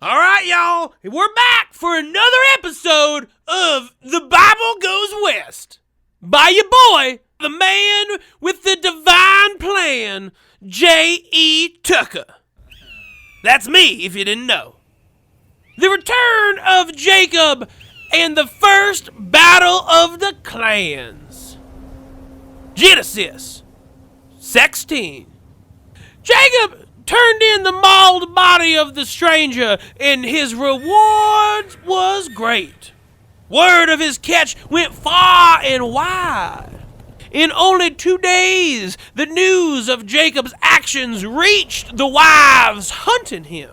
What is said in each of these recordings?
All right, y'all, we're back for another episode of The Bible Goes West by your boy, the man with the divine plan, J.E. Tucker. That's me, if you didn't know. The return of Jacob and the first battle of the clans. Genesis 16. Jacob turned in the mauled body of the stranger, and his reward was great. Word of his catch went far and wide. In only 2 days, the news of Jacob's actions reached the wives hunting him.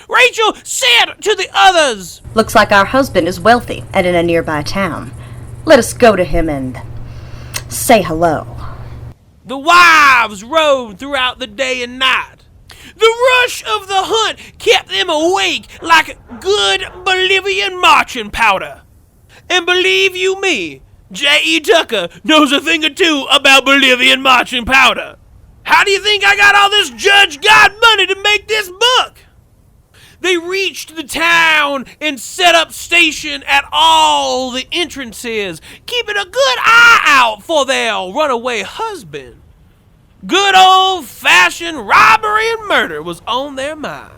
Rachel said to the others, "Looks like our husband is wealthy and in a nearby town. Let us go to him and say hello." The wives rode throughout the day and night. The rush of the hunt kept them awake like good Bolivian marching powder. And believe you me, J.E. Tucker knows a thing or two about Bolivian marching powder. How do you think I got all this Judge God money to make this book? They reached the town and set up station at all the entrances, keeping a good eye out for their runaway husband. Good old-fashioned robbery and murder was on their mind.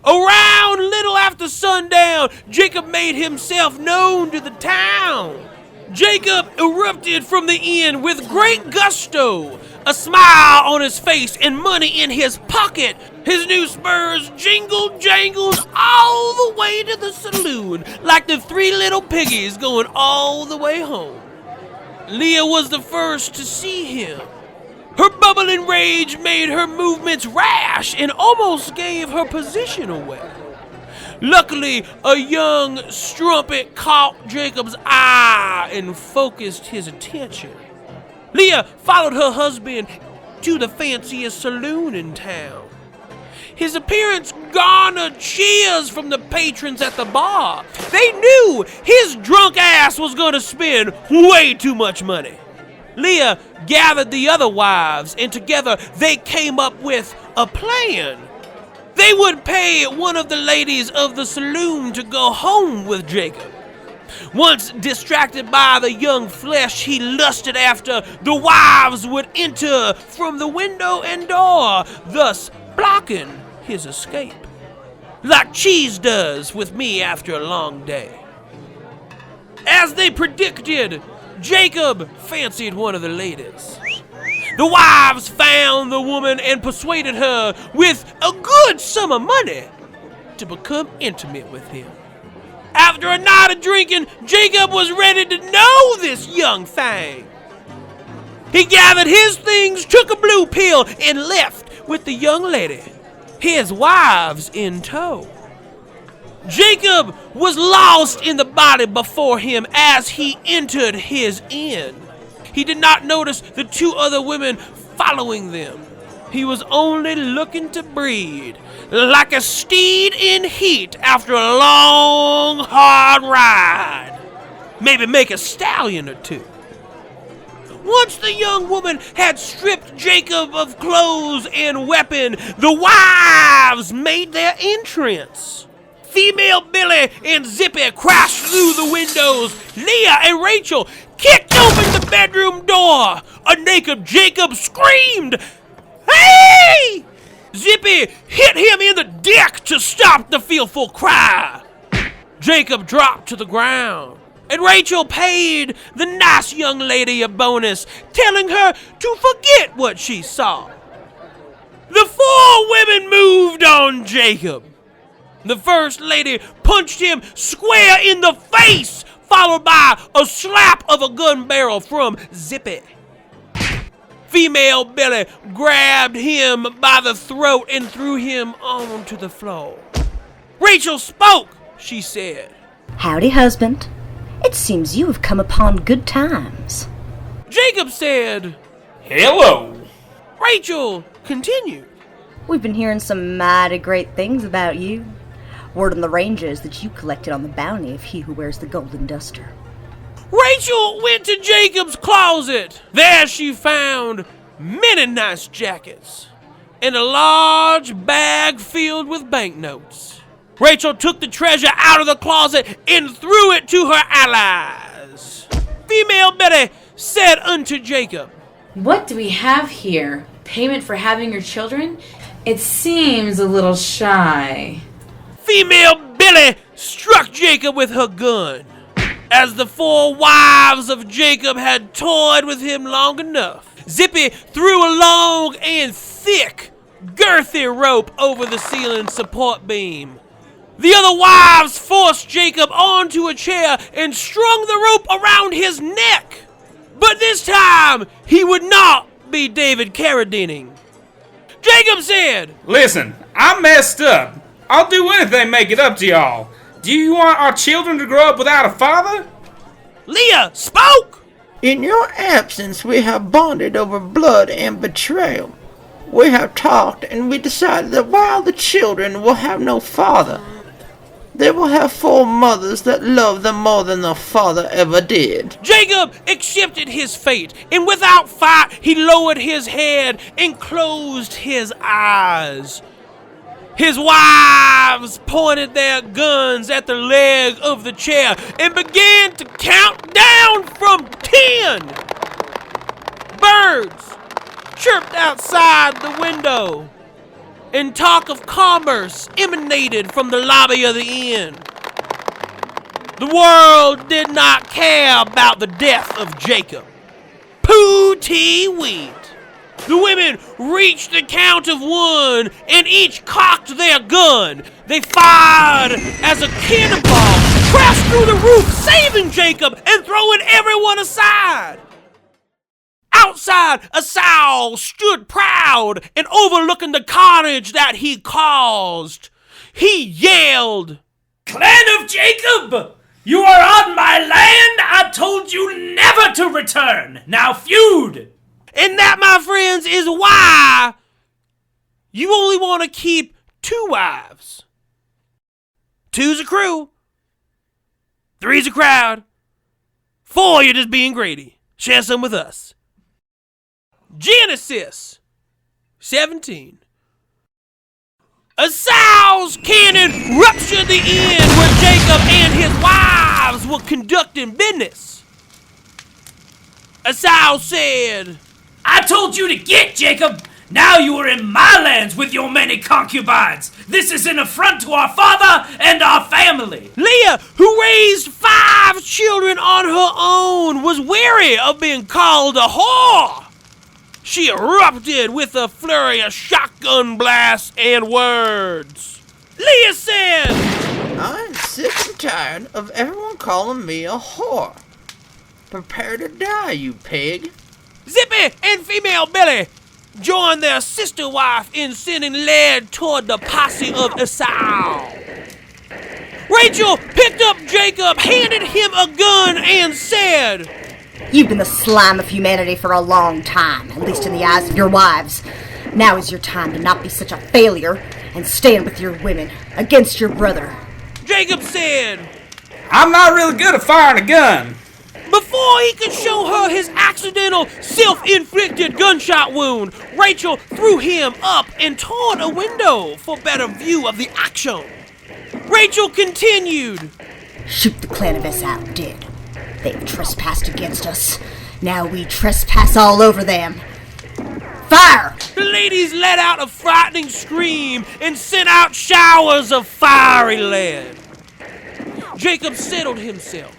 Around little after sundown, Jacob made himself known to the town. Jacob erupted from the inn with great gusto, a smile on his face and money in his pocket. His new spurs jingle-jangled all the way to the saloon, like the 3 little piggies going all the way home. Leah was the first to see him. Her bubbling rage made her movements rash and almost gave her position away. Luckily, a young strumpet caught Jacob's eye and focused his attention. Leah followed her husband to the fanciest saloon in town. His appearance garnered cheers from the patrons at the bar. They knew his drunk ass was going to spend way too much money. Leah gathered the other wives, and together they came up with a plan. They would pay one of the ladies of the saloon to go home with Jacob. Once distracted by the young flesh he lusted after, the wives would enter from the window and door, thus blocking his escape. Like cheese does with me after a long day. As they predicted, Jacob fancied one of the ladies. The wives found the woman and persuaded her with a good sum of money to become intimate with him. After a night of drinking, Jacob was ready to know this young thing. He gathered his things, took a blue pill, and left with the young lady, his wives in tow. Jacob was lost in the body before him as he entered his inn. He did not notice the 2 other women following them. He was only looking to breed, like a steed in heat after a long, hard ride. Maybe make a stallion or 2. Once the young woman had stripped Jacob of clothes and weapon, the wives made their entrance. Female Billy and Zippy crashed through the windows. Leah and Rachel kicked open the bedroom door. A naked Jacob screamed, "Hey!" Zippy hit him in the dick to stop the fearful cry. Jacob dropped to the ground, and Rachel paid the nice young lady a bonus, telling her to forget what she saw. The 4 women moved on Jacob. The first lady punched him square in the face, followed by a slap of a gun barrel from Zippy. Female Billy grabbed him by the throat and threw him onto the floor. Rachel spoke, she said. "Howdy, husband. It seems you have come upon good times." Jacob said, "Hello." Rachel continued, "We've been hearing some mighty great things about you. Word on the ranges that you collected on the bounty of he who wears the golden duster." Rachel went to Jacob's closet. There she found many nice jackets and a large bag filled with banknotes. Rachel took the treasure out of the closet and threw it to her allies. Female Betty said unto Jacob, "What do we have here? Payment for having your children? It seems a little shy." Female Billy struck Jacob with her gun. As the 4 wives of Jacob had toyed with him long enough, Zippy threw a long and thick, girthy rope over the ceiling support beam. The other wives forced Jacob onto a chair and strung the rope around his neck. But this time, he would not be David Carradining. Jacob said, "Listen, I messed up. I'll do anything to make it up to y'all. Do you want our children to grow up without a father?" Leah spoke. In your absence, we have bonded over blood and betrayal. We have talked, and we decided that while the children will have no father, they will have 4 mothers that love them more than the father ever did. Jacob accepted his fate, and without fight, he lowered his head and closed his eyes. His wives pointed their guns at the leg of the chair and began to count down from 10. Birds chirped outside the window, and talk of commerce emanated from the lobby of the inn. The world did not care about the death of Jacob. Poo-tee-weet. The women reached the count of 1 and each cocked their gun. They fired as a cannonball crashed through the roof, saving Jacob and throwing everyone aside. Outside, a sow stood proud and overlooking the carnage that he caused. He yelled, "Clan of Jacob! You are on my land! I told you never to return! Now feud!" And that, my friends, is why you only want to keep 2 wives. 2's a crew. 3's a crowd. 4, you're just being greedy. Share some with us. Genesis 17. A sow's cannon ruptured the inn where Jacob and his wives were conducting business. A sow said, "I told you to get, Jacob! Now you are in my lands with your many concubines! This is an affront to our father and our family!" Leah, who raised 5 children on her own, was weary of being called a whore. She erupted with a flurry of shotgun blasts and words. Leah said, I'm sick and tired of everyone calling me a whore. Prepare to die, you pig. Zippy and Female Billy joined their sister wife in sending lead toward the posse of Esau. Rachel picked up Jacob, handed him a gun, and said, You've been the slime of humanity for a long time, at least in the eyes of your wives. Now is your time to not be such a failure and stand with your women against your brother. Jacob said, I'm not really good at firing a gun. Before he could show her his accidental, self-inflicted gunshot wound, Rachel threw him up and toward a window for better view of the action. Rachel continued, Shoot the clan of Esau dead. They've trespassed against us. Now we trespass all over them. Fire! The ladies let out a frightening scream and sent out showers of fiery lead. Jacob settled himself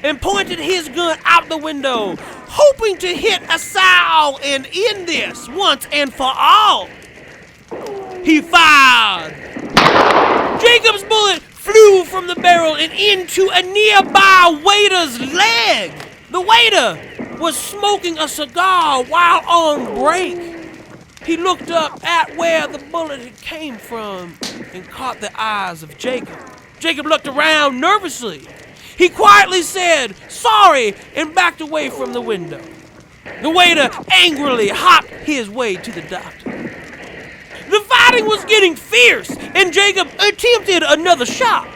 and pointed his gun out the window, hoping to hit Esau and end this once and for all. He fired. Jacob's bullet flew from the barrel and into a nearby waiter's leg. The waiter was smoking a cigar while on break. He looked up at where the bullet had came from and caught the eyes of Jacob. Jacob looked around nervously. He quietly said, sorry, and backed away from the window. The waiter angrily hopped his way to the doctor. The fighting was getting fierce, and Jacob attempted another shot.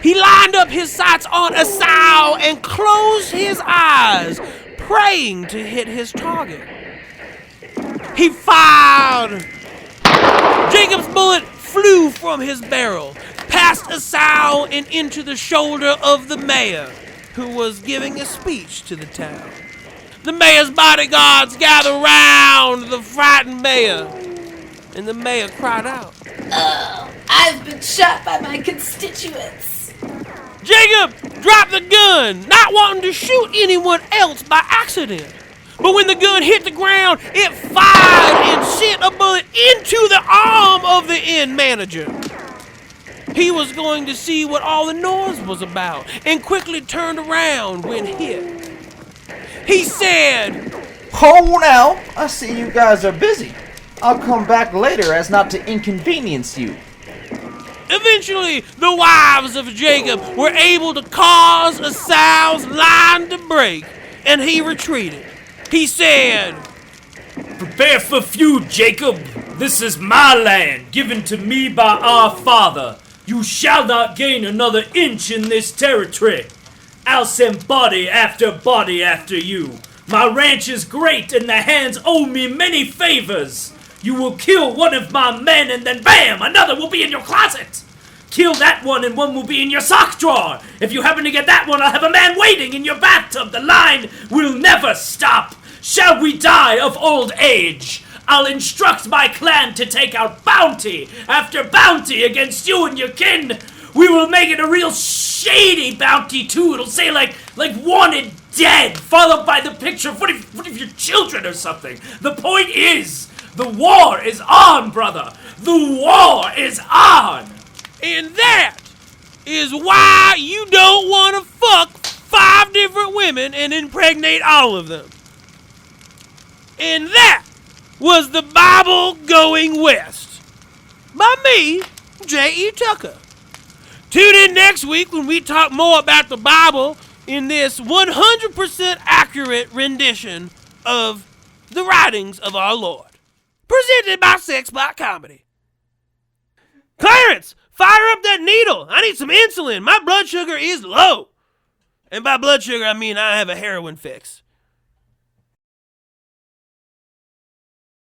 He lined up his sights on Esau and closed his eyes, praying to hit his target. He fired. Jacob's bullet flew from his barrel. past a sow and into the shoulder of the mayor, who was giving a speech to the town. The mayor's bodyguards gathered round the frightened mayor, and the mayor cried out, Oh, I've been shot by my constituents. Jacob dropped the gun, not wanting to shoot anyone else by accident. But when the gun hit the ground, it fired and sent a bullet into the arm of the inn manager. He was going to see what all the noise was about and quickly turned around when hit. He said, Oh, now, I see you guys are busy. I'll come back later as not to inconvenience you. Eventually, the wives of Jacob were able to cause a sow's line to break, and he retreated. He said, Prepare for feud, Jacob. This is my land, given to me by our father. You shall not gain another inch in this territory. I'll send body after you. My ranch is great, and the hands owe me many favors. You will kill one of my men, and then bam, another will be in your closet. Kill that one, and one will be in your sock drawer. If you happen to get that one, I'll have a man waiting in your bathtub. The line will never stop. Shall we die of old age? I'll instruct my clan to take out bounty after bounty against you and your kin. We will make it a real shady bounty, too. It'll say, like wanted dead, followed by the picture of one of your children or something. The point is, the war is on, brother. The war is on. and that is why you don't want to fuck 5 different women and impregnate all of them. And that was the Bible Going West by me, J.E. Tucker. Tune in next week when we talk more about the Bible in this 100% accurate rendition of the writings of our Lord. Presented by Sexbot Comedy. Clarence, fire up that needle. I need some insulin. My blood sugar is low. And by blood sugar, I mean I have a heroin fix.